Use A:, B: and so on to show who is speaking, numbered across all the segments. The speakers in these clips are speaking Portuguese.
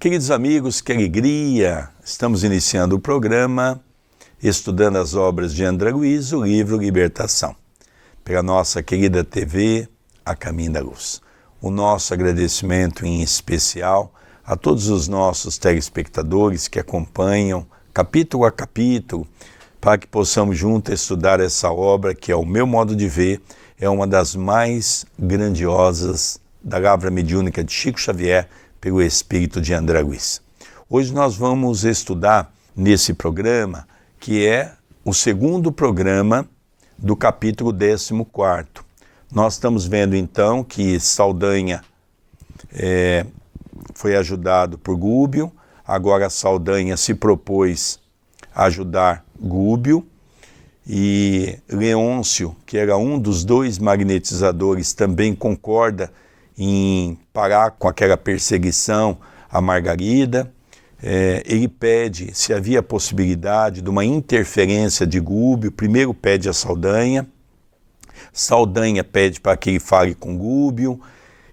A: Queridos amigos, que alegria! Estamos iniciando o programa estudando as obras de André Luiz, o livro Libertação, pela nossa querida TV, A Caminho da Luz. O nosso agradecimento em especial a todos os nossos telespectadores que acompanham capítulo a capítulo, para que possamos juntos estudar essa obra que, ao meu modo de ver, é uma das mais grandiosas da Lavra Mediúnica de Chico Xavier, pelo espírito de André Luiz. Hoje nós vamos estudar nesse programa, que é o segundo programa do capítulo 14º. Nós estamos vendo então que Saldanha foi ajudado por Gúbio, agora Saldanha se propôs a ajudar Gúbio, e Leôncio, que era um dos dois magnetizadores, também concorda em parar com aquela perseguição a Margarida. Ele pede se havia possibilidade de uma interferência de Gúbio, primeiro pede a Saldanha, Saldanha pede para que ele fale com Gúbio,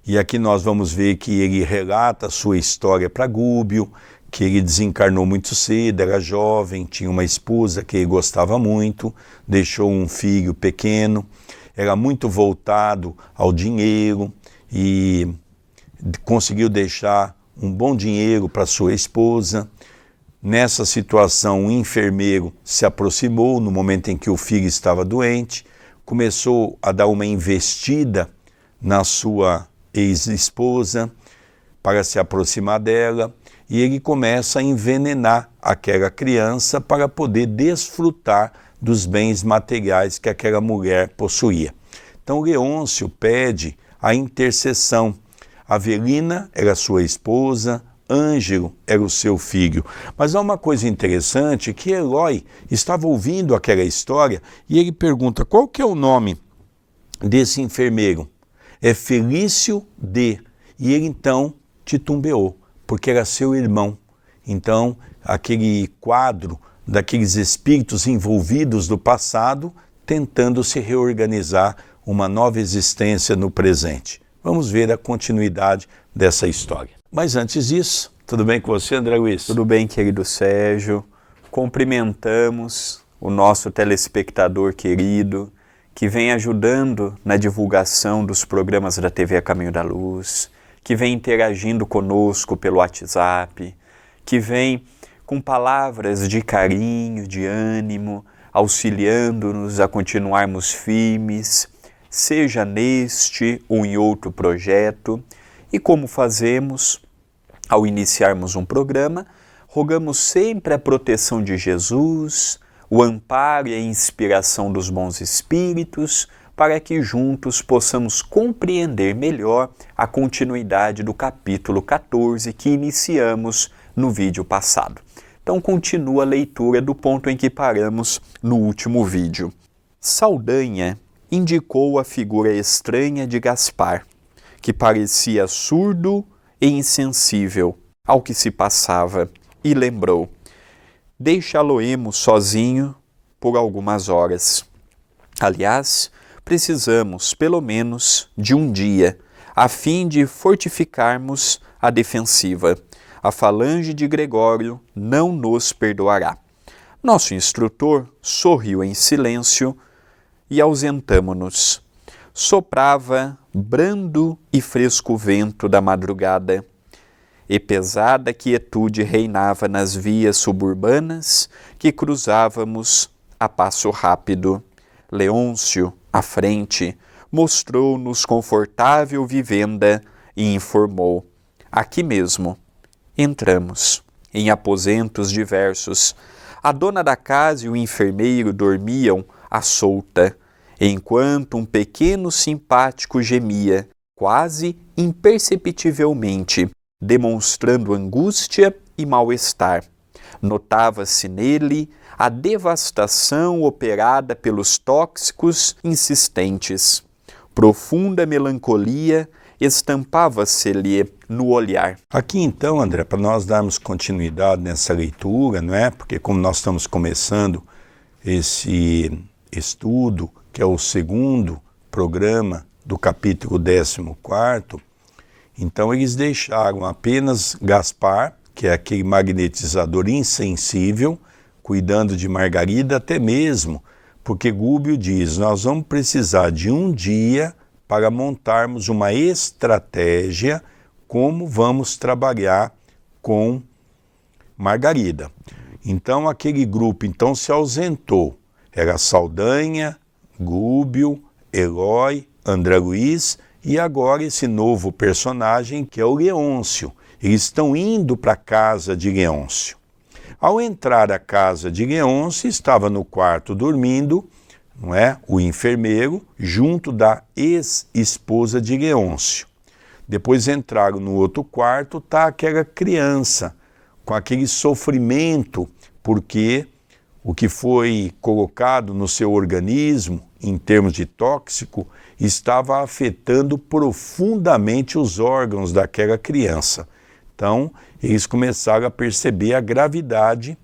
A: e aqui nós vamos ver que ele relata a sua história para Gúbio, que ele desencarnou muito cedo, era jovem, tinha uma esposa que ele gostava muito, deixou um filho pequeno, era muito voltado ao dinheiro, e conseguiu deixar um bom dinheiro para sua esposa. Nessa situação, um enfermeiro se aproximou no momento em que o filho estava doente, começou a dar uma investida na sua ex-esposa para se aproximar dela, e ele começa a envenenar aquela criança para poder desfrutar dos bens materiais que aquela mulher possuía. Então Leôncio pede a intercessão. Avelina era sua esposa, Ângelo era o seu filho. Mas há uma coisa interessante, que Eloy estava ouvindo aquela história e ele pergunta: qual que é o nome desse enfermeiro? É Felício D. E ele então titubeou, porque era seu irmão. Então, aquele quadro daqueles espíritos envolvidos do passado, tentando se reorganizar uma nova existência no presente. Vamos ver a continuidade dessa história. Mas antes disso, tudo bem com você, André Luiz?
B: Tudo bem, querido Sérgio. Cumprimentamos o nosso telespectador querido, que vem ajudando na divulgação dos programas da TV A Caminho da Luz, que vem interagindo conosco pelo WhatsApp, que vem com palavras de carinho, de ânimo, auxiliando-nos a continuarmos firmes, seja neste ou em outro projeto. E como fazemos ao iniciarmos um programa, rogamos sempre a proteção de Jesus, o amparo e a inspiração dos bons espíritos, para que juntos possamos compreender melhor a continuidade do capítulo 14 que iniciamos no vídeo passado. Então continua a leitura do ponto em que paramos no último vídeo. Saldanha indicou a figura estranha de Gaspar, que parecia surdo e insensível ao que se passava, e lembrou: deixá-lo-emos sozinho por algumas horas. Aliás, precisamos, pelo menos, de um dia, a fim de fortificarmos a defensiva. A falange de Gregório não nos perdoará. Nosso instrutor sorriu em silêncio e ausentamo-nos. Soprava brando e fresco vento da madrugada, e pesada quietude reinava nas vias suburbanas que cruzávamos a passo rápido. Leôncio, à frente, mostrou-nos confortável vivenda e informou: aqui mesmo. Entramos, em aposentos diversos. A dona da casa e o enfermeiro dormiam à solta, enquanto um pequeno simpático gemia, quase imperceptivelmente, demonstrando angústia e mal-estar. Notava-se nele a devastação operada pelos tóxicos insistentes. Profunda melancolia estampava-se-lhe no olhar.
A: Aqui então, André, para nós darmos continuidade nessa leitura, não é? Porque como nós estamos começando esse estudo, que é o segundo programa do capítulo 14º, Então eles deixaram apenas Gaspar, que é aquele magnetizador insensível, cuidando de Margarida, até mesmo porque Gúbio diz, nós vamos precisar de um dia para montarmos uma estratégia como vamos trabalhar com Margarida. Então aquele grupo se ausentou. Era Saldanha, Gúbio, Eloy, André Luiz e agora esse novo personagem que é o Leôncio. Eles estão indo para a casa de Leôncio. Ao entrar à casa de Leôncio, estava no quarto dormindo, não é? O enfermeiro, junto da ex-esposa de Leôncio. Depois entraram no outro quarto, está aquela criança, com aquele sofrimento, porque o que foi colocado no seu organismo, em termos de tóxico, estava afetando profundamente os órgãos daquela criança. Então, eles começaram a perceber a gravidade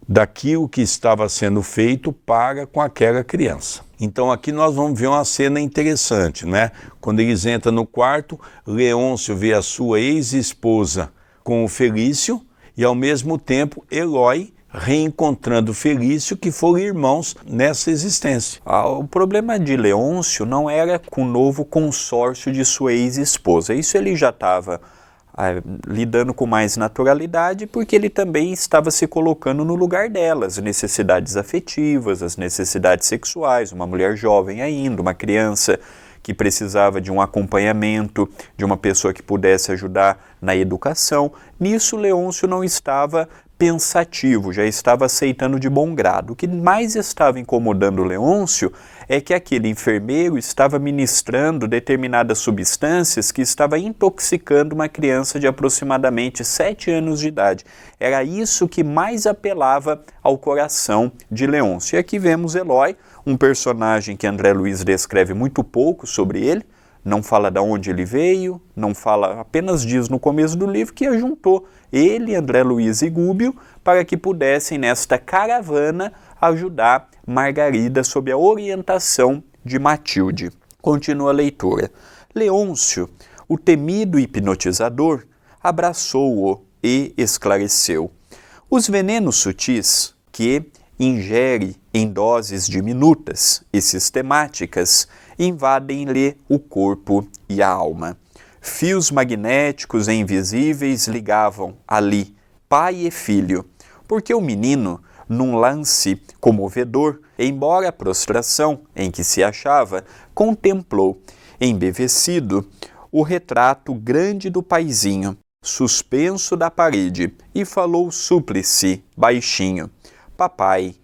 A: daquilo que estava sendo feito para com aquela criança. Então aqui nós vamos ver uma cena interessante, né? Quando eles entram no quarto, Leôncio vê a sua ex-esposa com o Felício e ao mesmo tempo Eloy reencontrando Felício, que foram irmãos nessa existência.
B: O problema de Leôncio não era com o novo consórcio de sua ex-esposa. Isso ele já estava lidando com mais naturalidade, porque ele também estava se colocando no lugar delas, as necessidades afetivas, as necessidades sexuais, uma mulher jovem ainda, uma criança que precisava de um acompanhamento, de uma pessoa que pudesse ajudar na educação. Nisso Leôncio não estava pensativo, já estava aceitando de bom grado. O que mais estava incomodando Leôncio é que aquele enfermeiro estava ministrando determinadas substâncias que estava intoxicando uma criança de aproximadamente 7 anos de idade. Era isso que mais apelava ao coração de Leôncio. E aqui vemos Eloy, um personagem que André Luiz descreve muito pouco sobre ele, não fala de onde ele veio, não fala, apenas diz no começo do livro que ajuntou ele, André Luiz e Gúbio para que pudessem nesta caravana ajudar Margarida sob a orientação de Matilde. Continua a leitura. Leôncio, o temido hipnotizador, abraçou-o e esclareceu. Os venenos sutis que ingere em doses diminutas e sistemáticas invadem-lhe o corpo e a alma. Fios magnéticos e invisíveis ligavam ali pai e filho, porque o menino, num lance comovedor, embora a prostração em que se achava, contemplou, embevecido, o retrato grande do paizinho, suspenso da parede, e falou súplice, baixinho: Papai,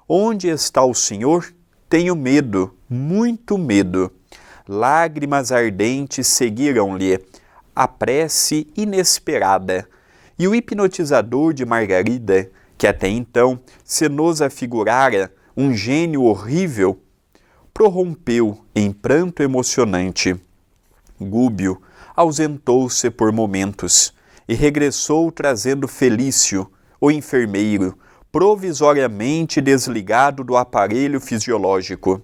B: onde está o senhor? Tenho medo, muito medo. Lágrimas ardentes seguiram-lhe a prece inesperada, e o hipnotizador de Margarida, que até então se nos afigurara um gênio horrível, prorrompeu em pranto emocionante. Gúbio ausentou-se por momentos e regressou trazendo Felício, o enfermeiro, provisoriamente desligado do aparelho fisiológico.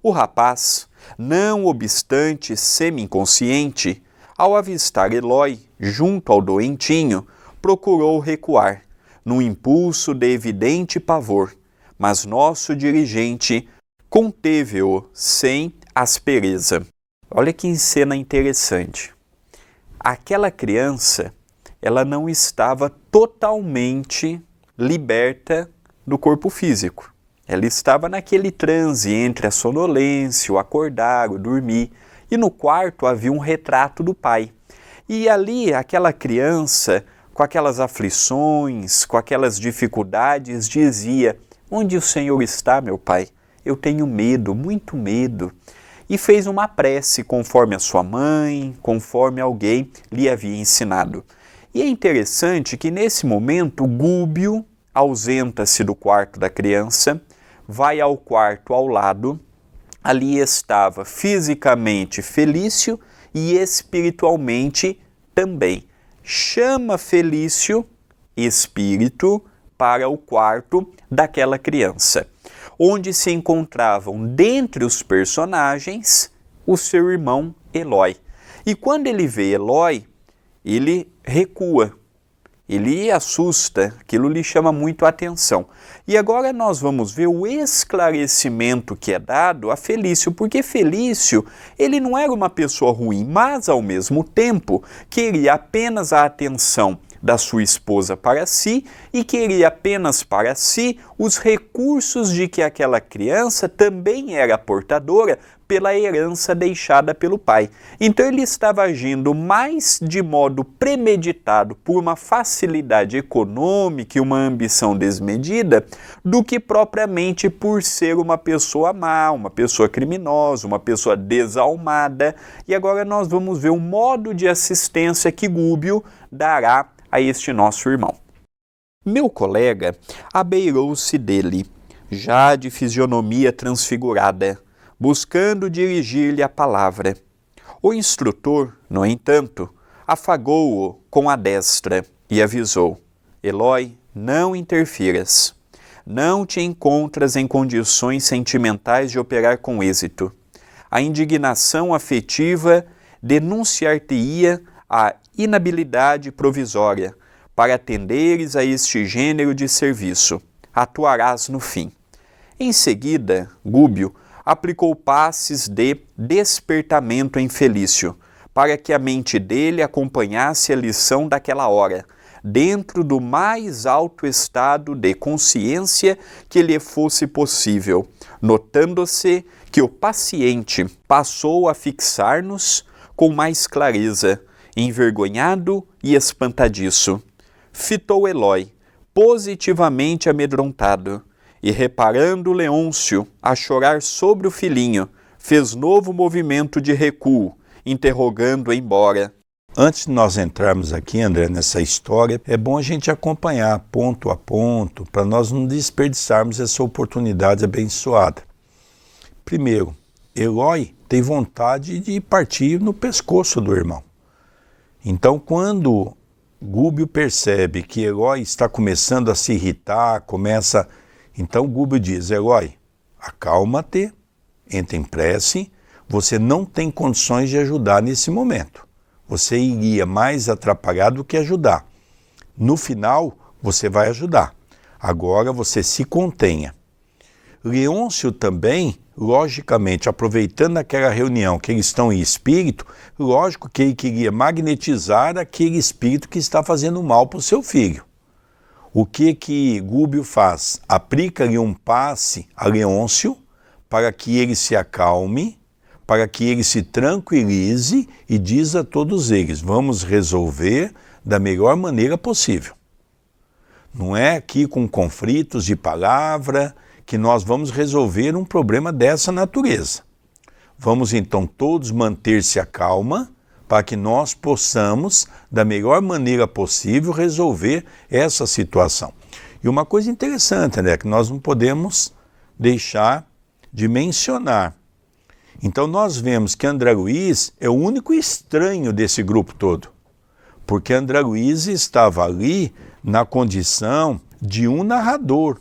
B: O rapaz, não obstante semi-inconsciente, ao avistar Eloy junto ao doentinho, procurou recuar, num impulso de evidente pavor, mas nosso dirigente conteve-o sem aspereza. Olha que cena interessante. Aquela criança, ela não estava totalmente liberta do corpo físico. Ela estava naquele transe entre a sonolência, o acordar, o dormir. E no quarto havia um retrato do pai. E ali, aquela criança, com aquelas aflições, com aquelas dificuldades, dizia: onde o Senhor está, meu pai? Eu tenho medo, muito medo. E fez uma prece conforme a sua mãe, conforme alguém lhe havia ensinado. E é interessante que nesse momento Gúbio ausenta-se do quarto da criança, vai ao quarto ao lado, ali estava fisicamente Felício e espiritualmente também. Chama Felício, espírito, para o quarto daquela criança, onde se encontravam dentre os personagens o seu irmão Eloy. E quando ele vê Eloy, ele recua, ele assusta, aquilo lhe chama muito a atenção. E agora nós vamos ver o esclarecimento que é dado a Felício, porque Felício, ele não era uma pessoa ruim, mas ao mesmo tempo queria apenas a atenção da sua esposa para si e queria apenas para si os recursos de que aquela criança também era portadora pela herança deixada pelo pai. Então ele estava agindo mais de modo premeditado por uma facilidade econômica e uma ambição desmedida do que propriamente por ser uma pessoa má, uma pessoa criminosa, uma pessoa desalmada. E agora nós vamos ver o modo de assistência que Gúbio dará a este nosso irmão. Meu colega abeirou-se dele, já de fisionomia transfigurada, buscando dirigir-lhe a palavra. O instrutor, no entanto, afagou-o com a destra e avisou: Eloi, não interfiras. Não te encontras em condições sentimentais de operar com êxito. A indignação afetiva denunciar-te-ia a inabilidade provisória para atenderes a este gênero de serviço. Atuarás no fim. Em seguida, Gúbio aplicou passes de despertamento em Felício, para que a mente dele acompanhasse a lição daquela hora, dentro do mais alto estado de consciência que lhe fosse possível, notando-se que o paciente passou a fixar-nos com mais clareza, envergonhado e espantadiço. Fitou Eloi, positivamente amedrontado, e reparando Leôncio a chorar sobre o filhinho, fez novo movimento de recuo, interrogando embora.
A: Antes de nós entrarmos aqui, André, nessa história, é bom a gente acompanhar ponto a ponto, para nós não desperdiçarmos essa oportunidade abençoada. Primeiro, Eloi tem vontade de partir no pescoço do irmão. Então, quando Gúbio percebe que Eloi está começando a se irritar, então Gúbio diz: Eloi, acalma-te, entra em prece, você não tem condições de ajudar nesse momento. Você iria mais atrapalhar do que ajudar. No final, você vai ajudar. Agora você se contenha. Leôncio também, logicamente, aproveitando aquela reunião que eles estão em espírito, lógico que ele queria magnetizar aquele espírito que está fazendo mal para o seu filho. O que Gúbio faz? Aplica-lhe um passe a Leôncio para que ele se acalme, para que ele se tranquilize e diz a todos eles: vamos resolver da melhor maneira possível. Não é aqui com conflitos de palavra que nós vamos resolver um problema dessa natureza. Vamos então todos manter-se a calma para que nós possamos, da melhor maneira possível, resolver essa situação. E uma coisa interessante, né, que nós não podemos deixar de mencionar. Então nós vemos que André Luiz é o único estranho desse grupo todo, porque André Luiz estava ali na condição de um narrador.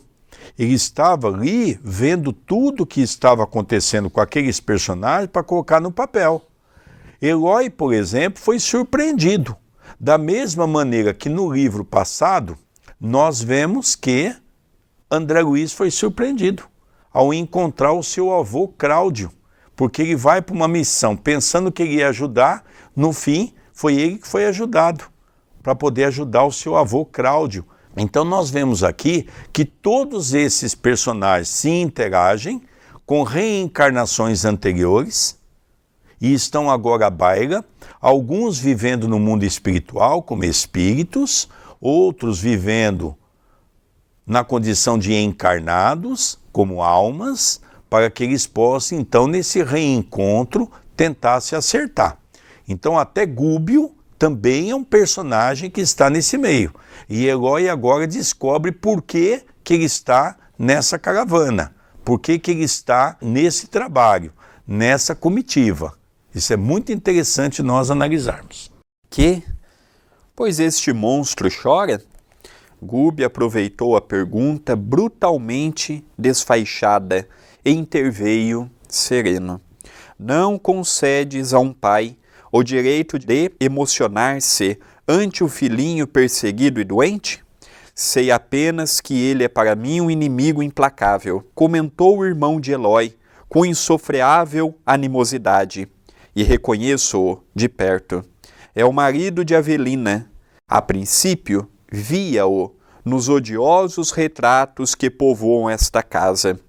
A: Ele estava ali vendo tudo o que estava acontecendo com aqueles personagens para colocar no papel. Eloi, por exemplo, foi surpreendido. Da mesma maneira que no livro passado, nós vemos que André Luiz foi surpreendido ao encontrar o seu avô Cláudio, porque ele vai para uma missão pensando que ele ia ajudar, no fim foi ele que foi ajudado, para poder ajudar o seu avô Cláudio. Então nós vemos aqui que todos esses personagens se interagem com reencarnações anteriores e estão agora à baila, alguns vivendo no mundo espiritual como espíritos, outros vivendo na condição de encarnados como almas, para que eles possam então nesse reencontro tentar se acertar. Então até Gúbio também é um personagem que está nesse meio. E Eloi agora descobre por que ele está nessa caravana, por que ele está nesse trabalho, nessa comitiva. Isso é muito interessante nós analisarmos.
B: Pois este monstro chora? Gúbio aproveitou a pergunta brutalmente desfaixada e interveio sereno. Não concedes a um pai o direito de emocionar-se ante o filhinho perseguido e doente? Sei apenas que ele é para mim um inimigo implacável, comentou o irmão de Elói, com insofreável animosidade, e reconheço-o de perto. É o marido de Avelina. A princípio, via-o nos odiosos retratos que povoam esta casa.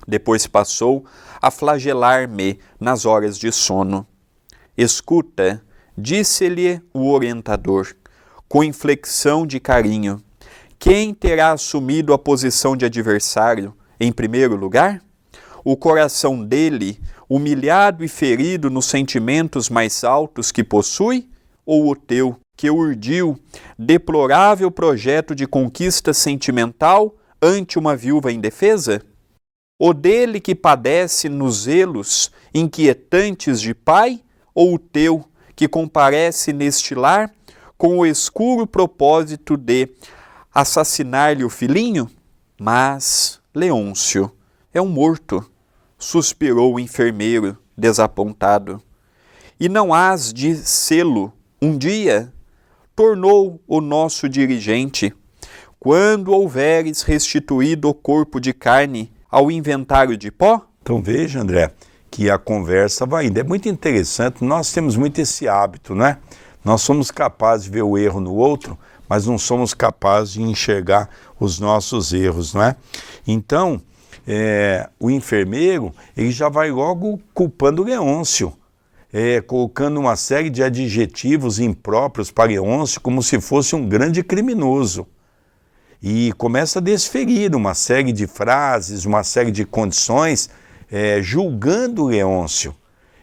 B: Depois passou a flagelar-me nas horas de sono. Escuta, disse-lhe o orientador, com inflexão de carinho, quem terá assumido a posição de adversário em primeiro lugar? O coração dele, humilhado e ferido nos sentimentos mais altos que possui? Ou o teu, que urdiu deplorável projeto de conquista sentimental ante uma viúva indefesa? O dele que padece nos zelos inquietantes de pai? Ou o teu, que comparece neste lar com o escuro propósito de assassinar-lhe o filhinho? Mas Leôncio é um morto, suspirou o enfermeiro, desapontado. E não hás de sê-lo um dia? Tornou o nosso dirigente. Quando houveres restituído o corpo de carne ao inventário de pó?
A: Então veja, André, que a conversa vai indo. É muito interessante, nós temos muito esse hábito, né? Nós somos capazes de ver o erro no outro, mas não somos capazes de enxergar os nossos erros, não é? Então, o enfermeiro, ele já vai logo culpando Leôncio, colocando uma série de adjetivos impróprios para Leôncio, como se fosse um grande criminoso. E começa a desferir uma série de frases, uma série de condições, julgando Leôncio.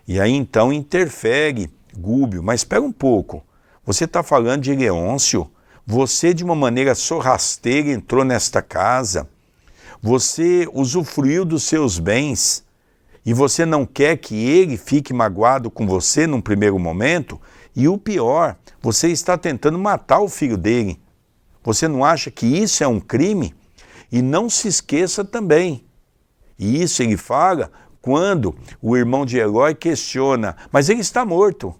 A: E aí então interfere Gúbio. Mas espera um pouco, você está falando de Leôncio, você de uma maneira sorrateira entrou nesta casa, você usufruiu dos seus bens e você não quer que ele fique magoado com você num primeiro momento? E o pior, você está tentando matar o filho dele. Você não acha que isso é um crime? E não se esqueça também, e isso ele fala quando o irmão de Elói questiona, mas ele está morto.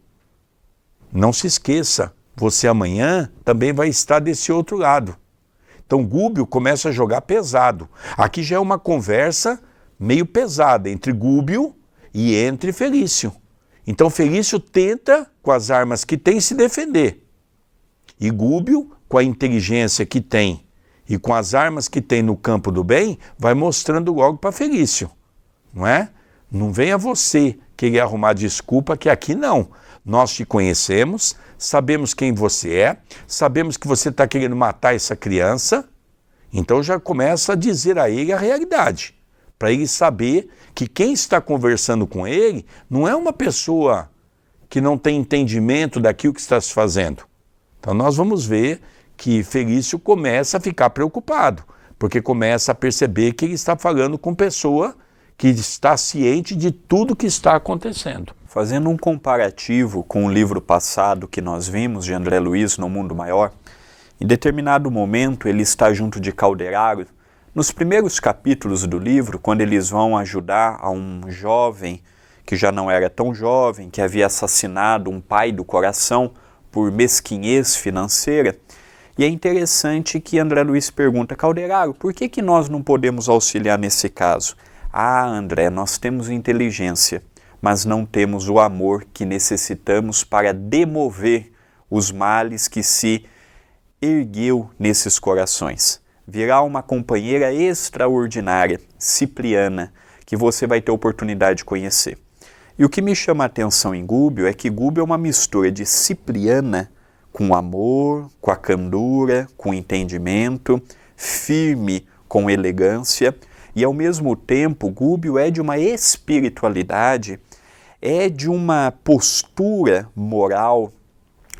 A: Não se esqueça, você amanhã também vai estar desse outro lado. Então Gúbio começa a jogar pesado. Aqui já é uma conversa meio pesada entre Gúbio e entre Felício. Então Felício tenta, com as armas que tem, se defender. E Gúbio, com a inteligência que tem e com as armas que tem no campo do bem, vai mostrando logo para Felício. Não é? Não venha você querer arrumar desculpa que aqui não. Nós te conhecemos, sabemos quem você é, sabemos que você está querendo matar essa criança, então já começa a dizer a ele a realidade, para ele saber que quem está conversando com ele não é uma pessoa que não tem entendimento daquilo que está se fazendo. Então nós vamos ver que Felício começa a ficar preocupado, porque começa a perceber que ele está falando com pessoa que está ciente de tudo que está acontecendo.
B: Fazendo um comparativo com o livro passado que nós vimos, de André Luiz, No Mundo Maior, em determinado momento ele está junto de Calderaro. Nos primeiros capítulos do livro, quando eles vão ajudar a um jovem que já não era tão jovem, que havia assassinado um pai do coração por mesquinhez financeira, e é interessante que André Luiz pergunta, Calderaro, por que nós não podemos auxiliar nesse caso? Ah, André, nós temos inteligência, mas não temos o amor que necessitamos para demover os males que se ergueu nesses corações. Virá uma companheira extraordinária, Cipriana, que você vai ter oportunidade de conhecer. E o que me chama a atenção em Gúbio é que Gúbio é uma mistura de Cipriana com amor, com a candura, com entendimento, firme com elegância, e ao mesmo tempo Gúbio é de uma espiritualidade, é de uma postura moral,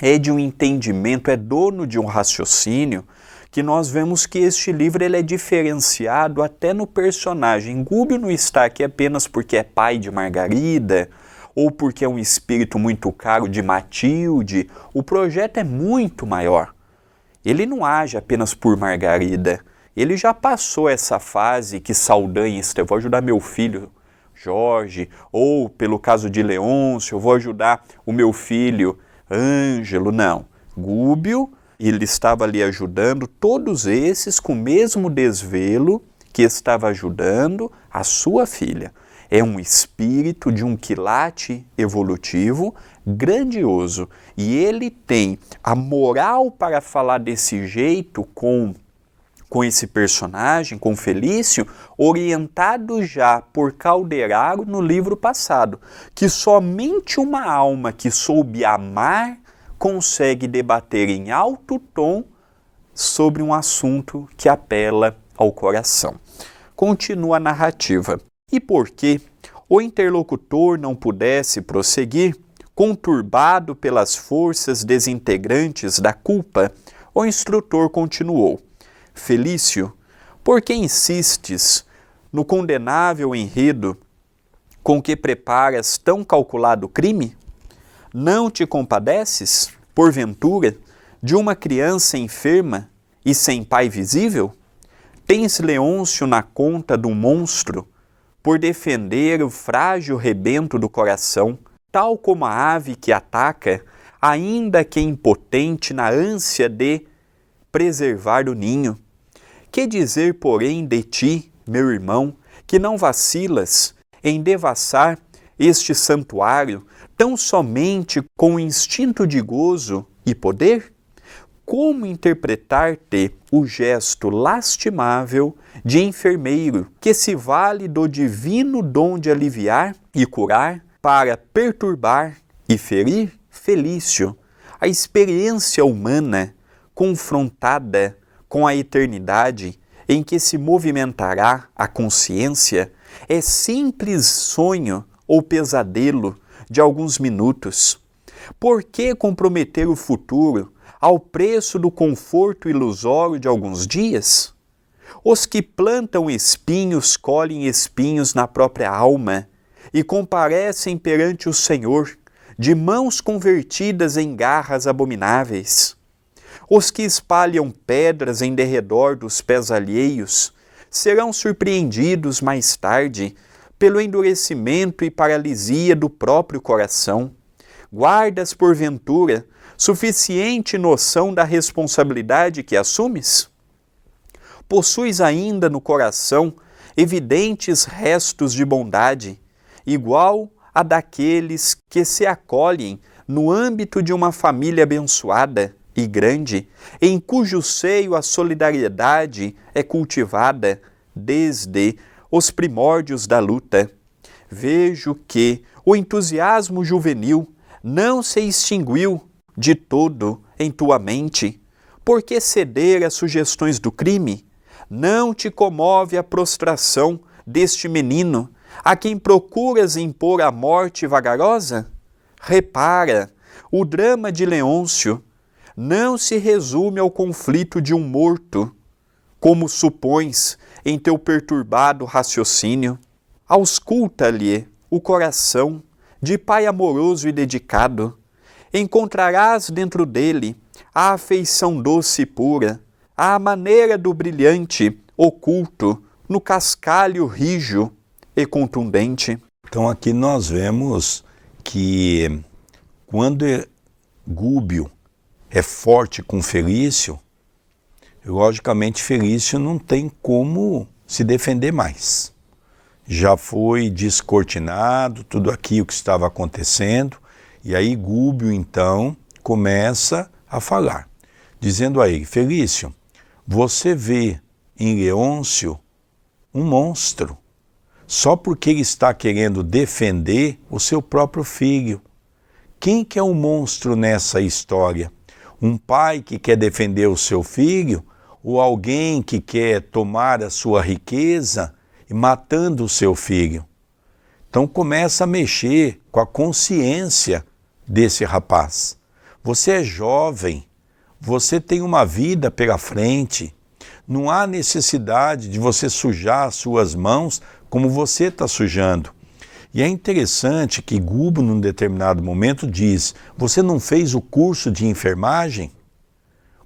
B: é de um entendimento, é dono de um raciocínio, que nós vemos que este livro ele é diferenciado até no personagem. Gúbio não está aqui apenas porque é pai de Margarida, ou porque é um espírito muito caro de Matilde. O projeto é muito maior. Ele não age apenas por Margarida. Ele já passou essa fase que Saldanha, eu vou ajudar meu filho Jorge, ou pelo caso de Leôncio, eu vou ajudar o meu filho Ângelo. Não. Gúbio, ele estava ali ajudando todos esses com o mesmo desvelo que estava ajudando a sua filha. É um espírito de um quilate evolutivo grandioso. E ele tem a moral para falar desse jeito com esse personagem, com Felício, orientado já por Calderaro no livro passado, que somente uma alma que soube amar consegue debater em alto tom sobre um assunto que apela ao coração. Continua a narrativa. E porque o interlocutor não pudesse prosseguir, conturbado pelas forças desintegrantes da culpa, o instrutor continuou: Felício, por que insistes no condenável enredo com que preparas tão calculado crime? Não te compadeces, porventura, de uma criança enferma e sem pai visível? Tens Leôncio na conta do monstro por defender o frágil rebento do coração, tal como a ave que ataca, ainda que impotente na ânsia de preservar o ninho. Que dizer, porém, de ti, meu irmão, que não vacilas em devassar este santuário tão somente com o instinto de gozo e poder? Como interpretar-te o gesto lastimável de enfermeiro que se vale do divino dom de aliviar e curar para perturbar e ferir? Felício, a experiência humana confrontada com a eternidade em que se movimentará a consciência é simples sonho ou pesadelo de alguns minutos. Por que comprometer o futuro ao preço do conforto ilusório de alguns dias? Os que plantam espinhos colhem espinhos na própria alma e comparecem perante o Senhor de mãos convertidas em garras abomináveis. Os que espalham pedras em derredor dos pés alheios serão surpreendidos mais tarde pelo endurecimento e paralisia do próprio coração. Guardas, porventura, suficiente noção da responsabilidade que assumes? Possuis ainda no coração evidentes restos de bondade, igual a daqueles que se acolhem no âmbito de uma família abençoada e grande, em cujo seio a solidariedade é cultivada desde os primórdios da luta. Vejo que o entusiasmo juvenil não se extinguiu de todo em tua mente. Por que ceder às sugestões do crime? Não te comove a prostração deste menino, a quem procuras impor a morte vagarosa? Repara, o drama de Leôncio não se resume ao conflito de um morto, como supões em teu perturbado raciocínio. Ausculta-lhe o coração de pai amoroso e dedicado. Encontrarás dentro dele a afeição doce e pura, à maneira do brilhante oculto no cascalho rijo e contundente.
A: Então aqui nós vemos que quando Gúbio é forte com Felício, logicamente Felício não tem como se defender mais. Já foi descortinado tudo aquilo que estava acontecendo, e aí Gúbio então começa a falar, dizendo a ele: Felício, você vê em Leôncio um monstro, só porque ele está querendo defender o seu próprio filho. Quem que é o monstro nessa história? Um pai que quer defender o seu filho ou alguém que quer tomar a sua riqueza e matando o seu filho? Então começa a mexer com a consciência desse rapaz. Você é jovem, você tem uma vida pela frente, não há necessidade de você sujar as suas mãos como você está sujando. E é interessante que Gúbio, num determinado momento, diz: você não fez o curso de enfermagem?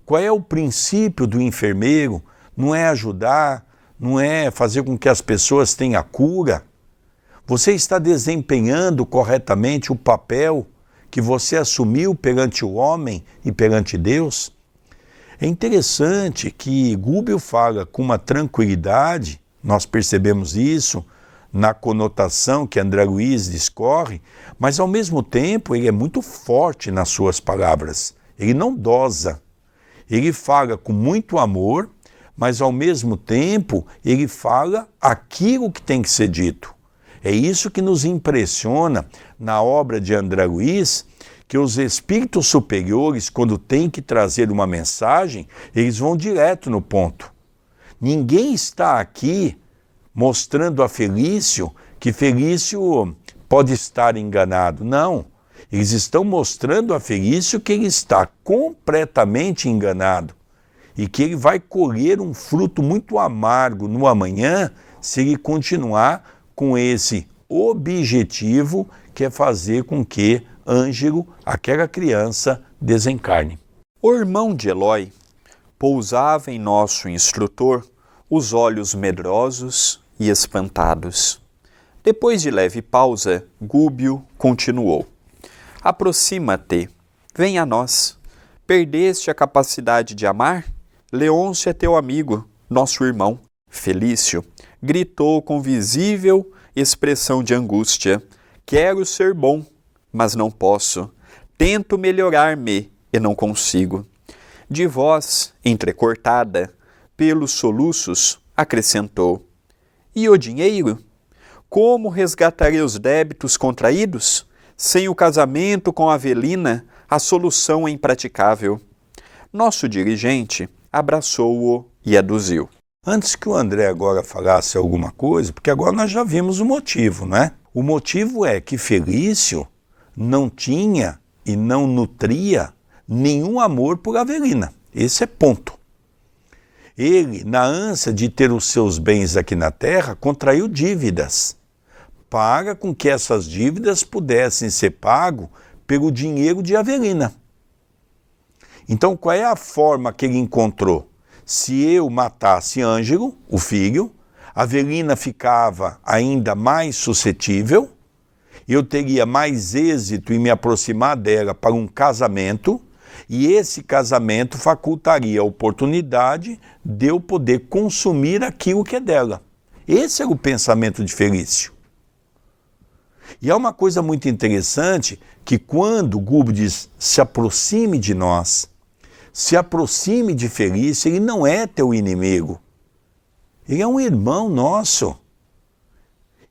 A: Qual é o princípio do enfermeiro? Não é ajudar, não é fazer com que as pessoas tenham cura? Você está desempenhando corretamente o papel que você assumiu perante o homem e perante Deus? É interessante que Gubbio fala com uma tranquilidade, nós percebemos isso na conotação que André Luiz discorre, mas ao mesmo tempo ele é muito forte nas suas palavras. Ele não dosa, ele fala com muito amor, mas ao mesmo tempo ele fala aquilo que tem que ser dito. É isso que nos impressiona na obra de André Luiz, que os espíritos superiores, quando têm que trazer uma mensagem, eles vão direto no ponto. Ninguém está aqui mostrando a Felício que Felício pode estar enganado. Não, eles estão mostrando a Felício que ele está completamente enganado e que ele vai colher um fruto muito amargo no amanhã se ele continuar com esse objetivo que é fazer com que Ângelo, aquela criança, desencarne.
B: O irmão de Eloy pousava em nosso instrutor os olhos medrosos e espantados. Depois de leve pausa, Gubbio continuou. Aproxima-te, vem a nós. Perdeste a capacidade de amar? Leôncio é teu amigo, nosso irmão. Felício gritou com visível expressão de angústia. Quero ser bom, mas não posso. Tento melhorar-me e não consigo. De voz entrecortada, pelos soluços, acrescentou. E o dinheiro? Como resgatarei os débitos contraídos? Sem o casamento com Avelina, a solução é impraticável. Nosso dirigente abraçou-o e aduziu.
A: Antes que o André agora falasse alguma coisa, porque agora nós já vimos o motivo, né? O motivo é que Felício não tinha e não nutria nenhum amor por Avelina. Esse é ponto. Ele, na ânsia de ter os seus bens aqui na terra, contraiu dívidas para com que essas dívidas pudessem ser pagas pelo dinheiro de Avelina. Então, qual é a forma que ele encontrou? Se eu matasse Ângelo, o filho, Avelina ficava ainda mais suscetível, eu teria mais êxito em me aproximar dela para um casamento, e esse casamento facultaria a oportunidade de eu poder consumir aquilo que é dela. Esse era o pensamento de Felício. E é uma coisa muito interessante que quando Gubbio diz, se aproxime de nós, se aproxime de Felício, ele não é teu inimigo. Ele é um irmão nosso.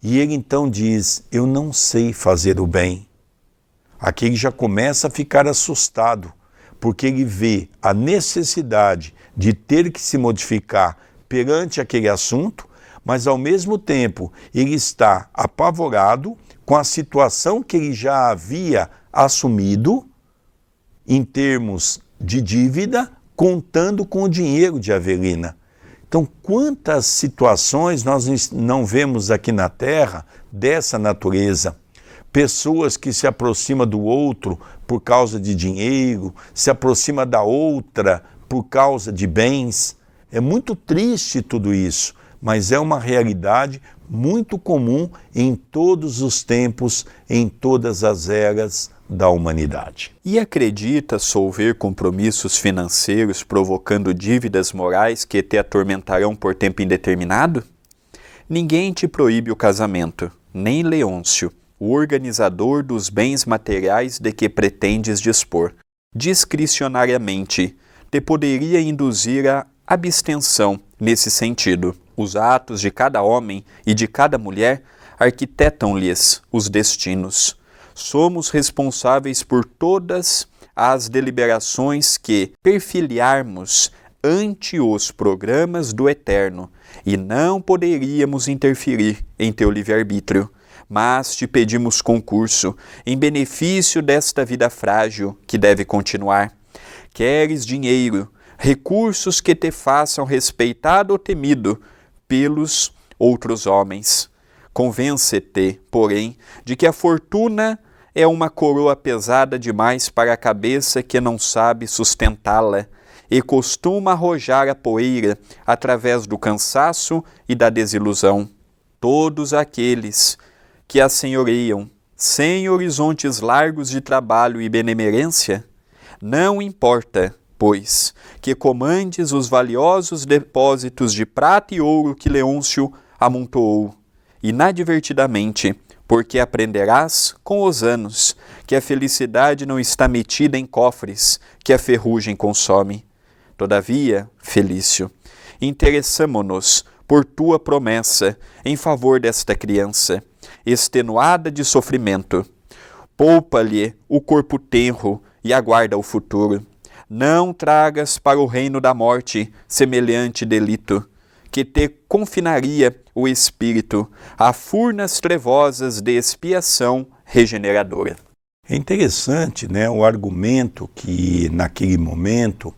A: E ele então diz, eu não sei fazer o bem. Aqui ele já começa a ficar assustado, porque ele vê a necessidade de ter que se modificar perante aquele assunto, mas ao mesmo tempo ele está apavorado com a situação que ele já havia assumido em termos de dívida, contando com o dinheiro de Avelina. Então, quantas situações nós não vemos aqui na Terra dessa natureza? Pessoas que se aproximam do outro por causa de dinheiro, se aproximam da outra por causa de bens. É muito triste tudo isso, mas é uma realidade muito comum em todos os tempos, em todas as eras da humanidade.
B: E acredita solver compromissos financeiros provocando dívidas morais que te atormentarão por tempo indeterminado? Ninguém te proíbe o casamento, nem Leôncio, o organizador dos bens materiais de que pretendes dispor. Discricionariamente, te poderia induzir a abstenção nesse sentido. Os atos de cada homem e de cada mulher arquitetam-lhes os destinos. Somos responsáveis por todas as deliberações que perfiliarmos ante os programas do Eterno, e não poderíamos interferir em teu livre-arbítrio, mas te pedimos concurso em benefício desta vida frágil que deve continuar. Queres dinheiro, recursos que te façam respeitado ou temido pelos outros homens. Convence-te, porém, de que a fortuna é uma coroa pesada demais para a cabeça que não sabe sustentá-la e costuma arrojar a poeira através do cansaço e da desilusão. Todos aqueles que a senhoreiam sem horizontes largos de trabalho e benemerência? Não importa, pois, que comandes os valiosos depósitos de prata e ouro que Leôncio amontoou, inadvertidamente, porque aprenderás com os anos que a felicidade não está metida em cofres que a ferrugem consome. Todavia, Felício, interessamo-nos por tua promessa em favor desta criança, extenuada de sofrimento. Poupa-lhe o corpo tenro e aguarda o futuro. Não tragas para o reino da morte semelhante delito, que te confinaria o espírito a furnas trevosas de expiação regeneradora.
A: É interessante, né, o argumento que naquele momento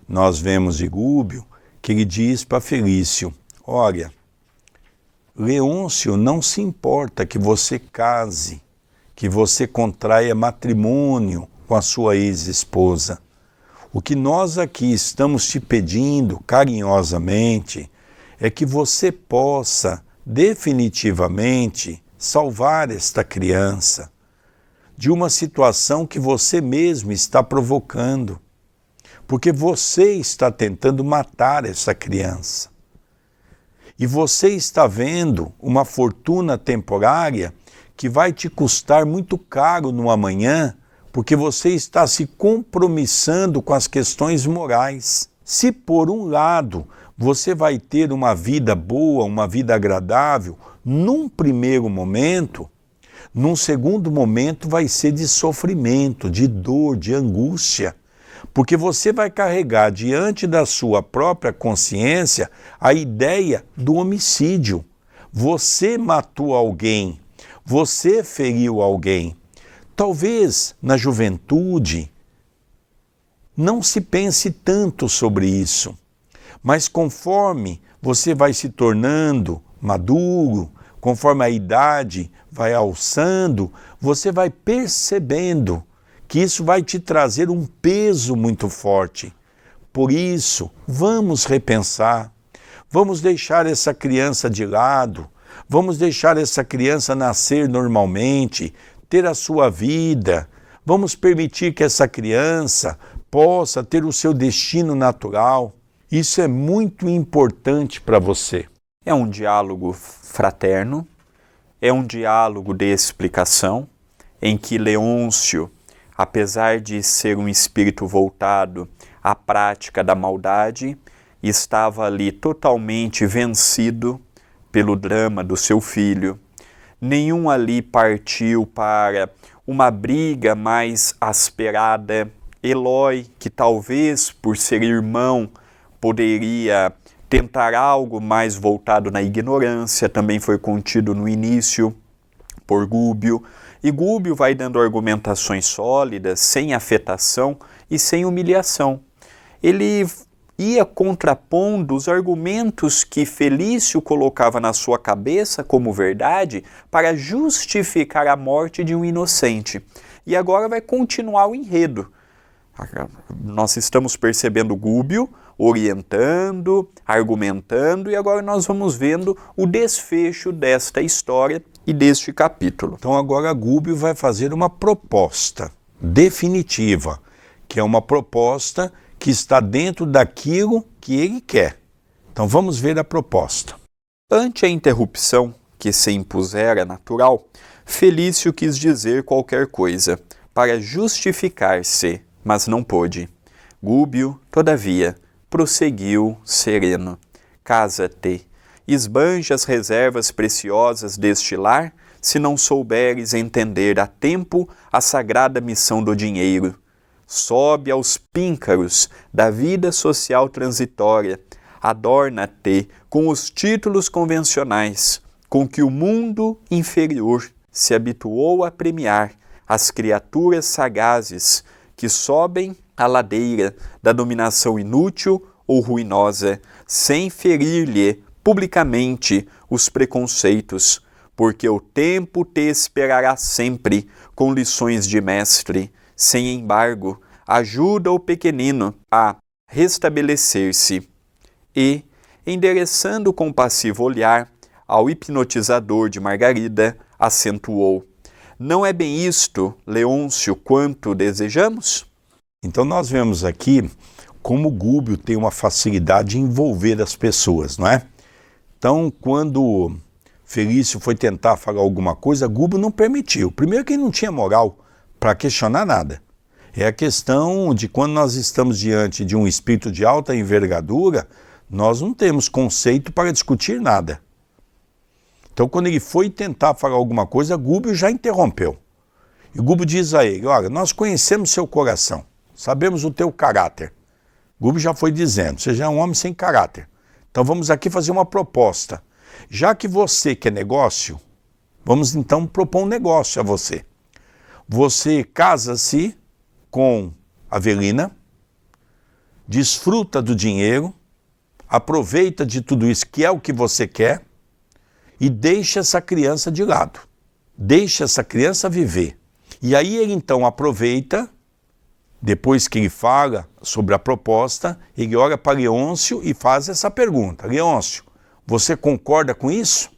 A: nós vemos de Gúbio, que ele diz para Felício: olha, Leôncio não se importa que você case, que você contraia matrimônio com a sua ex-esposa. O que nós aqui estamos te pedindo carinhosamente é que você possa definitivamente salvar esta criança de uma situação que você mesmo está provocando, porque você está tentando matar essa criança. E você está vendo uma fortuna temporária que vai te custar muito caro no amanhã, porque você está se compromissando com as questões morais. Se por um lado você vai ter uma vida boa, uma vida agradável, num primeiro momento, num segundo momento vai ser de sofrimento, de dor, de angústia, porque você vai carregar diante da sua própria consciência a ideia do homicídio. Você matou alguém, você feriu alguém. Talvez na juventude não se pense tanto sobre isso, mas conforme você vai se tornando maduro, conforme a idade vai alçando, você vai percebendo que isso vai te trazer um peso muito forte. Por isso, vamos repensar, vamos deixar essa criança de lado, vamos deixar essa criança nascer normalmente, ter a sua vida, vamos permitir que essa criança possa ter o seu destino natural. Isso é muito importante para você.
B: É um diálogo fraterno, é um diálogo de explicação, em que Leôncio, apesar de ser um espírito voltado à prática da maldade, estava ali totalmente vencido pelo drama do seu filho. Nenhum ali partiu para uma briga mais asperada. Elói, que talvez por ser irmão poderia tentar algo mais voltado na ignorância, também foi contido no início por Gúbio. E Gúbio vai dando argumentações sólidas, sem afetação e sem humilhação. Ele ia contrapondo os argumentos que Felício colocava na sua cabeça como verdade para justificar a morte de um inocente. E agora vai continuar o enredo. Nós estamos percebendo Gúbio orientando, argumentando, e agora nós vamos vendo o desfecho desta história e deste capítulo.
A: Então agora Gúbio vai fazer uma proposta definitiva, que é uma proposta que está dentro daquilo que ele quer. Então vamos ver a proposta.
B: Ante a interrupção que se impusera natural, Felício quis dizer qualquer coisa para justificar-se, mas não pôde. Gúbio, todavia, prosseguiu sereno. Casa-te, esbanja as reservas preciosas deste lar, se não souberes entender a tempo a sagrada missão do dinheiro. Sobe aos píncaros da vida social transitória, adorna-te com os títulos convencionais, com que o mundo inferior se habituou a premiar as criaturas sagazes que sobem a ladeira da dominação inútil ou ruinosa, sem ferir-lhe publicamente os preconceitos, porque o tempo te esperará sempre com lições de mestre. Sem embargo, ajuda o pequenino a restabelecer-se. E, endereçando o compassivo olhar ao hipnotizador de Margarida, acentuou: Não é bem isto, Leôncio, quanto desejamos?
A: Então nós vemos aqui como Gúbio tem uma facilidade de envolver as pessoas, não é? Então, quando Felício foi tentar falar alguma coisa, Gúbio não permitiu. Primeiro que ele não tinha moral para questionar nada. É a questão de quando nós estamos diante de um espírito de alta envergadura, nós não temos conceito para discutir nada. Então, quando ele foi tentar falar alguma coisa, Gúbio já interrompeu. E Gúbio diz a ele, olha, nós conhecemos seu coração, sabemos o teu caráter. Gúbio já foi dizendo, você já é um homem sem caráter. Então vamos aqui fazer uma proposta. Já que você quer negócio, vamos então propor um negócio a você. Você casa-se com Avelina, desfruta do dinheiro, aproveita de tudo isso que é o que você quer e deixa essa criança de lado. Deixa essa criança viver. E aí ele então aproveita, depois que ele fala sobre a proposta, ele olha para Leôncio e faz essa pergunta. Leôncio, você concorda com isso?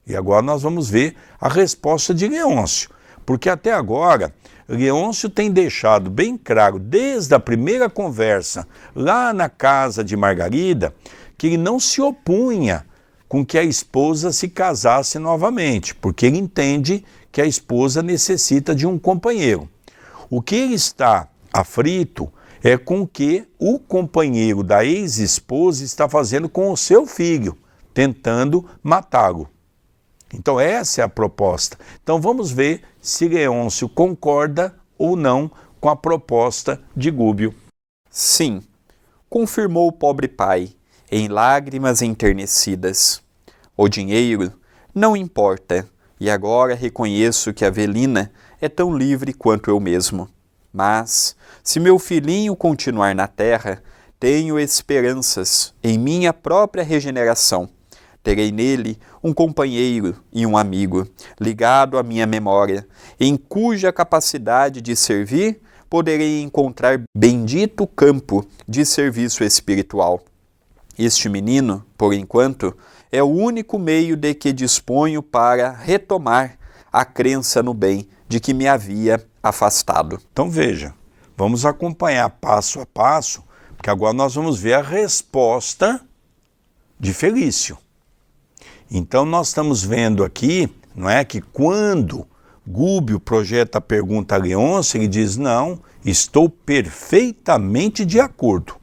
A: E agora nós vamos ver a resposta de Leôncio. Porque até agora, Leôncio tem deixado bem claro, desde a primeira conversa, lá na casa de Margarida, que ele não se opunha com que a esposa se casasse novamente, porque ele entende que a esposa necessita de um companheiro. O que ele está aflito é com o que o companheiro da ex-esposa está fazendo com o seu filho, tentando matá-lo. Então essa é a proposta. Então vamos ver se Leôncio concorda ou não com a proposta de Gúbio.
B: Sim, confirmou o pobre pai, em lágrimas enternecidas. O dinheiro não importa, e agora reconheço que Avelina é tão livre quanto eu mesmo. Mas, se meu filhinho continuar na terra, tenho esperanças em minha própria regeneração. Terei nele um companheiro e um amigo, ligado à minha memória, em cuja capacidade de servir poderei encontrar bendito campo de serviço espiritual. Este menino, por enquanto, é o único meio de que disponho para retomar a crença no bem de que me havia afastado.
A: Então veja, vamos acompanhar passo a passo, porque agora nós vamos ver a resposta de Felício. Então nós estamos vendo aqui, não é, que quando Gúbio projeta a pergunta a Leôncio, ele diz, não, estou perfeitamente de acordo.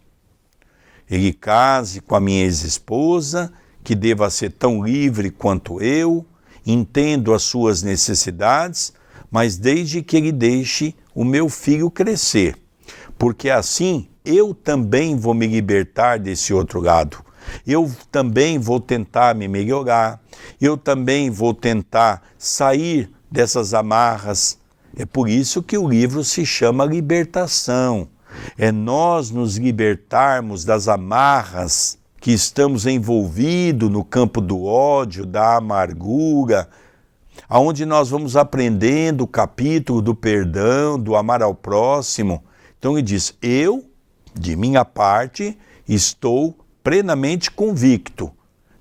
A: Ele case com a minha ex-esposa, que deva ser tão livre quanto eu, entendo as suas necessidades, mas desde que ele deixe o meu filho crescer, porque assim eu também vou me libertar desse outro lado. Eu também vou tentar me melhorar, eu também vou tentar sair dessas amarras. É por isso que o livro se chama Libertação. É nós nos libertarmos das amarras que estamos envolvidos no campo do ódio, da amargura, aonde nós vamos aprendendo o capítulo do perdão, do amar ao próximo. Então ele diz, eu, de minha parte, estou plenamente convicto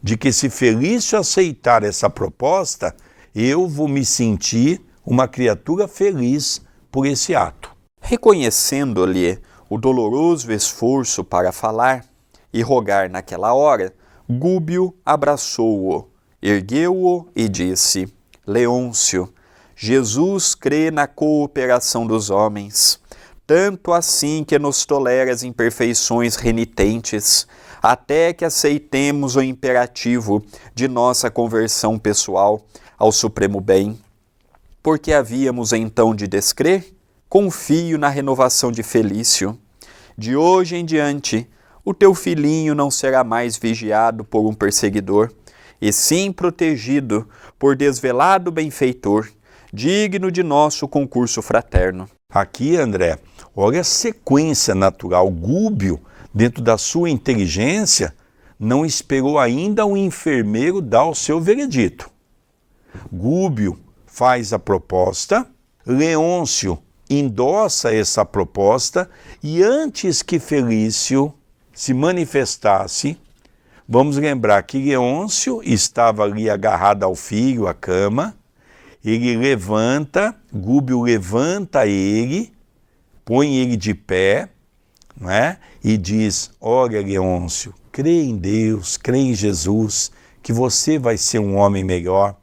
A: de que se Felício aceitar essa proposta, eu vou me sentir uma criatura feliz por esse ato.
B: Reconhecendo-lhe o doloroso esforço para falar e rogar naquela hora, Gúbio abraçou-o, ergueu-o e disse, Leôncio, Jesus crê na cooperação dos homens, tanto assim que nos tolera as imperfeições renitentes, até que aceitemos o imperativo de nossa conversão pessoal ao supremo bem. Porque havíamos então de descrer? Confio na renovação de Felício. De hoje em diante, o teu filhinho não será mais vigiado por um perseguidor, e sim protegido por desvelado benfeitor, digno de nosso concurso fraterno.
A: Aqui, André, olha a sequência natural. Gúbio, dentro da sua inteligência, não esperou ainda o enfermeiro dar o seu veredito. Gúbio faz a proposta, Leôncio endossa essa proposta e antes que Felício se manifestasse, vamos lembrar que Leôncio estava ali agarrado ao filho, à cama, Ele levanta, Gúbio levanta ele, põe ele de pé, não é? E diz: olha, Leôncio, crê em Deus, crê em Jesus, que você vai ser um homem melhor.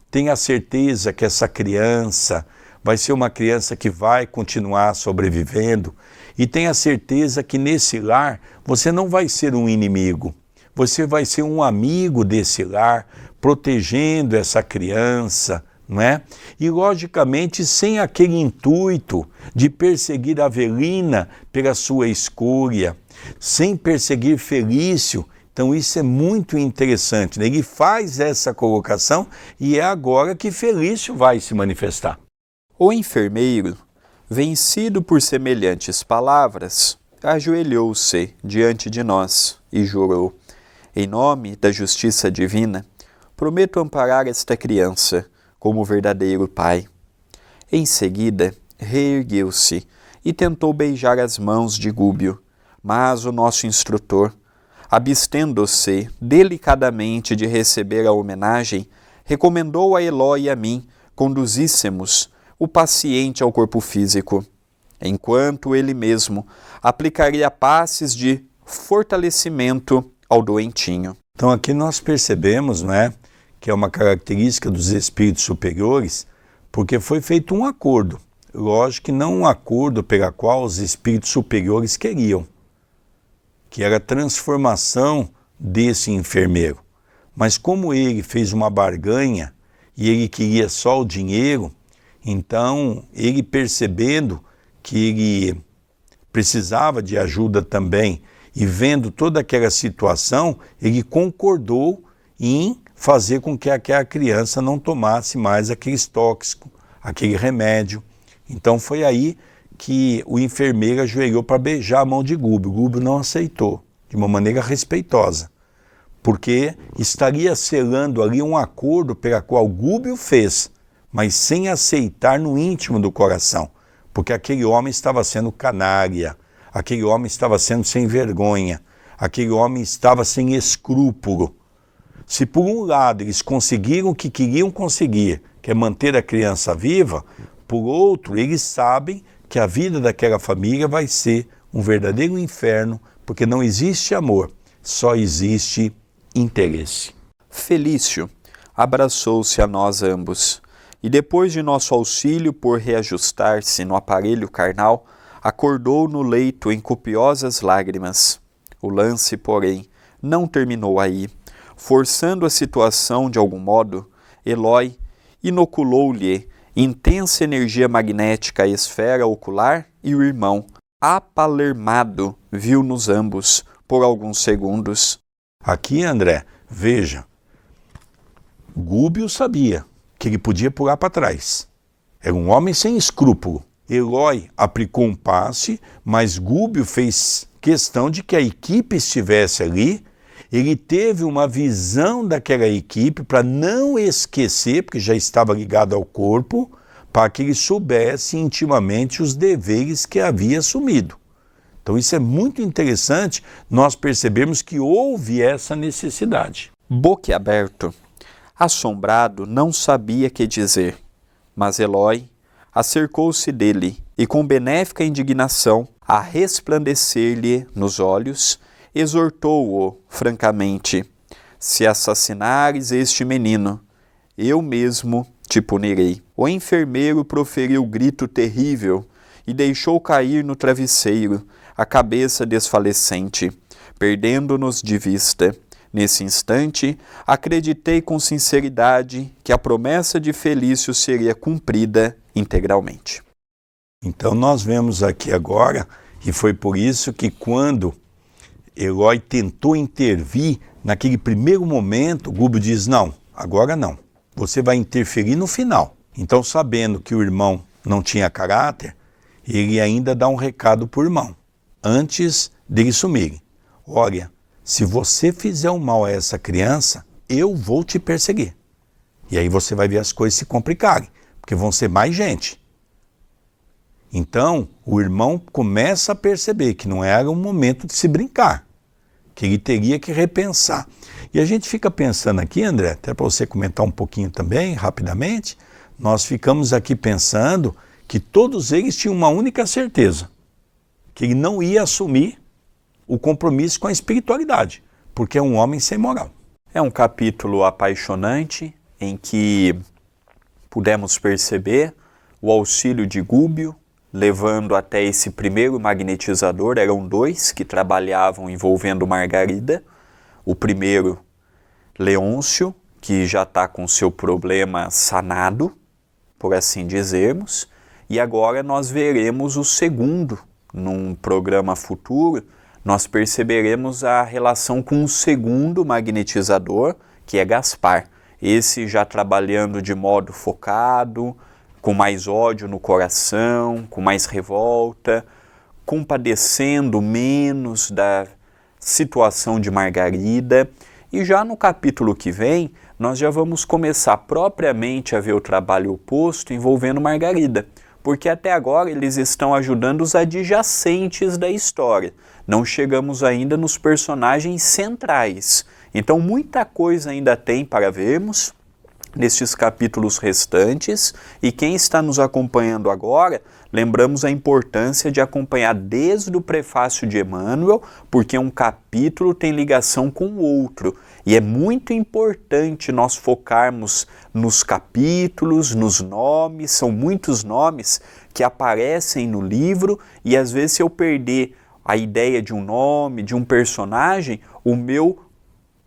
A: Tenha certeza que essa criança vai ser uma criança que vai continuar sobrevivendo. E tenha certeza que nesse lar você não vai ser um inimigo. Você vai ser um amigo desse lar, protegendo essa criança, não é? E logicamente sem aquele intuito de perseguir Avelina pela sua escolha, sem perseguir Felício. Então isso é muito interessante, né? Ele faz essa colocação e é agora que Felício vai se manifestar.
B: O enfermeiro, vencido por semelhantes palavras, ajoelhou-se diante de nós e jurou: em nome da justiça divina, prometo amparar esta criança como verdadeiro pai. Em seguida, reergueu-se e tentou beijar as mãos de Gúbio, mas o nosso instrutor, abstendo-se delicadamente de receber a homenagem, recomendou a Eló e a mim conduzíssemos o paciente ao corpo físico, enquanto ele mesmo aplicaria passes de fortalecimento ao doentinho.
A: Então aqui nós percebemos, não é, que é uma característica dos espíritos superiores, porque foi feito um acordo. Lógico que não um acordo pela qual os espíritos superiores queriam, que era a transformação desse enfermeiro. Mas como ele fez uma barganha e ele queria só o dinheiro, então ele, percebendo que ele precisava de ajuda também e vendo toda aquela situação, ele concordou em fazer com que aquela criança não tomasse mais aqueles tóxicos, aquele remédio. Então foi aí que o enfermeiro ajoelhou para beijar a mão de Gúbio. Gúbio não aceitou, de uma maneira respeitosa, porque estaria selando ali um acordo pela qual Gúbio fez, mas sem aceitar no íntimo do coração, porque aquele homem estava sendo canalha, aquele homem estava sendo sem vergonha, aquele homem estava sem escrúpulo. Se por um lado eles conseguiram o que queriam conseguir, que é manter a criança viva, por outro, eles sabem que a vida daquela família vai ser um verdadeiro inferno, porque não existe amor, só existe interesse.
B: Felício abraçou-se a nós ambos, e depois de nosso auxílio por reajustar-se no aparelho carnal, acordou no leito em copiosas lágrimas. O lance, porém, não terminou aí. Forçando a situação de algum modo, Elói inoculou-lhe intensa energia magnética à esfera ocular e o irmão, apalermado, viu-nos ambos por alguns segundos.
A: Aqui, André, veja, Gúbio sabia que ele podia pular para trás. Era um homem sem escrúpulo. Elói aplicou um passe, mas Gúbio fez questão de que a equipe estivesse ali. Ele teve uma visão daquela equipe para não esquecer, porque já estava ligado ao corpo, para que ele soubesse intimamente os deveres que havia assumido. Então isso é muito interessante, nós percebemos que houve essa necessidade.
B: Boquiaberto, assombrado, não sabia que dizer, mas Elói acercou-se dele e com benéfica indignação, a resplandecer-lhe nos olhos, exortou-o francamente: se assassinares este menino, eu mesmo te punirei. O enfermeiro proferiu grito terrível e deixou cair no travesseiro a cabeça desfalecente, perdendo-nos de vista. Nesse instante, acreditei com sinceridade que a promessa de Felício seria cumprida integralmente.
A: Então nós vemos aqui agora, e foi por isso que quando Elói tentou intervir, naquele primeiro momento, Gúbio diz: não, agora não, você vai interferir no final. Então, sabendo que o irmão não tinha caráter, ele ainda dá um recado para o irmão, antes dele sumirem: olha, se você fizer um mal a essa criança, eu vou te perseguir. E aí você vai ver as coisas se complicarem, porque vão ser mais gente. Então, o irmão começa a perceber que não era um momento de se brincar, que ele teria que repensar. E a gente fica pensando aqui, André, até para você comentar um pouquinho também, rapidamente, nós ficamos aqui pensando que todos eles tinham uma única certeza, que ele não ia assumir o compromisso com a espiritualidade, porque é um homem sem moral.
B: É um capítulo apaixonante em que pudemos perceber o auxílio de Gúbio, levando até esse primeiro magnetizador. Eram dois que trabalhavam envolvendo Margarida. O primeiro, Leôncio, que já está com seu problema sanado, por assim dizermos, e agora nós veremos o segundo. Num programa futuro, nós perceberemos a relação com o segundo magnetizador, que é Gaspar. Esse já trabalhando de modo focado, com mais ódio no coração, com mais revolta, compadecendo menos da situação de Margarida. E já no capítulo que vem, nós já vamos começar propriamente a ver o trabalho oposto envolvendo Margarida, porque até agora eles estão ajudando os adjacentes da história. Não chegamos ainda nos personagens centrais. Então muita coisa ainda tem para vermos nestes capítulos restantes, e quem está nos acompanhando agora, lembramos a importância de acompanhar desde o prefácio de Emmanuel, porque um capítulo tem ligação com o outro, e é muito importante nós focarmos nos capítulos, nos nomes. São muitos nomes que aparecem no livro, e às vezes se eu perder a ideia de um nome, de um personagem, o meu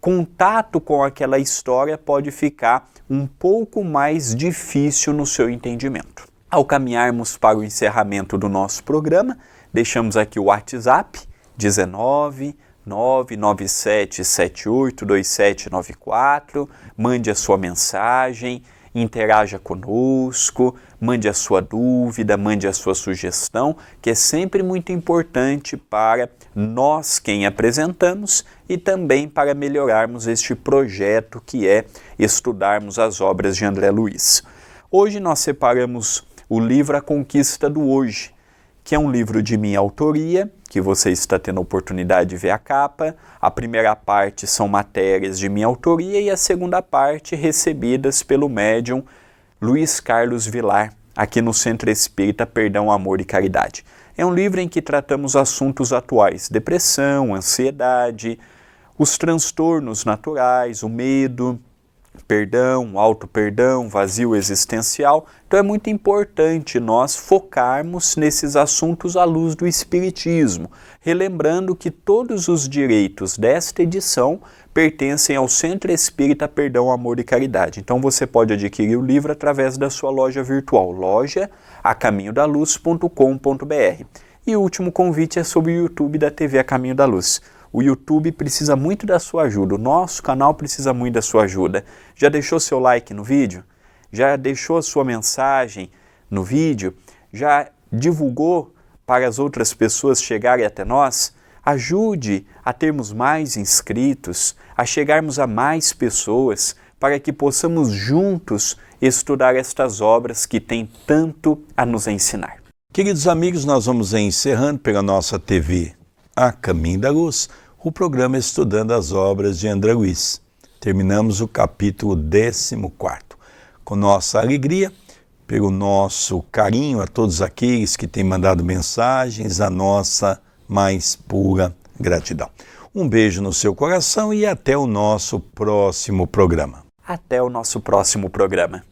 B: contato com aquela história pode ficar um pouco mais difícil no seu entendimento. Ao caminharmos para o encerramento do nosso programa, deixamos aqui o WhatsApp 19 997 78 2794, mande a sua mensagem, interaja conosco, mande a sua dúvida, mande a sua sugestão, que é sempre muito importante para nós quem apresentamos e também para melhorarmos este projeto que é estudarmos as obras de André Luiz. Hoje nós separamos o livro A Conquista do Hoje, que é um livro de minha autoria, que você está tendo a oportunidade de ver a capa. A primeira parte são matérias de minha autoria e a segunda parte recebidas pelo médium Luiz Carlos Vilar, aqui no Centro Espírita Perdão, Amor e Caridade. É um livro em que tratamos assuntos atuais: depressão, ansiedade, os transtornos naturais, o medo, perdão, auto-perdão, vazio existencial. Então é muito importante nós focarmos nesses assuntos à luz do Espiritismo, relembrando que todos os direitos desta edição pertencem ao Centro Espírita Perdão, Amor e Caridade. Então você pode adquirir o livro através da sua loja virtual, loja-acaminhodaluz.com.br. E o último convite é sobre o YouTube da TV A Caminho da Luz. O YouTube precisa muito da sua ajuda, o nosso canal precisa muito da sua ajuda. Já deixou seu like no vídeo? Já deixou a sua mensagem no vídeo? Já divulgou para as outras pessoas chegarem até nós? Ajude a termos mais inscritos, a chegarmos a mais pessoas, para que possamos juntos estudar estas obras que têm tanto a nos ensinar.
A: Queridos amigos, nós vamos encerrando pela nossa TV A Caminho da Luz o programa Estudando as Obras de André Luiz. Terminamos o capítulo 14º. Com nossa alegria, pelo nosso carinho a todos aqueles que têm mandado mensagens, a nossa mais pura gratidão. Um beijo no seu coração e até o nosso próximo programa.
B: Até o nosso próximo programa.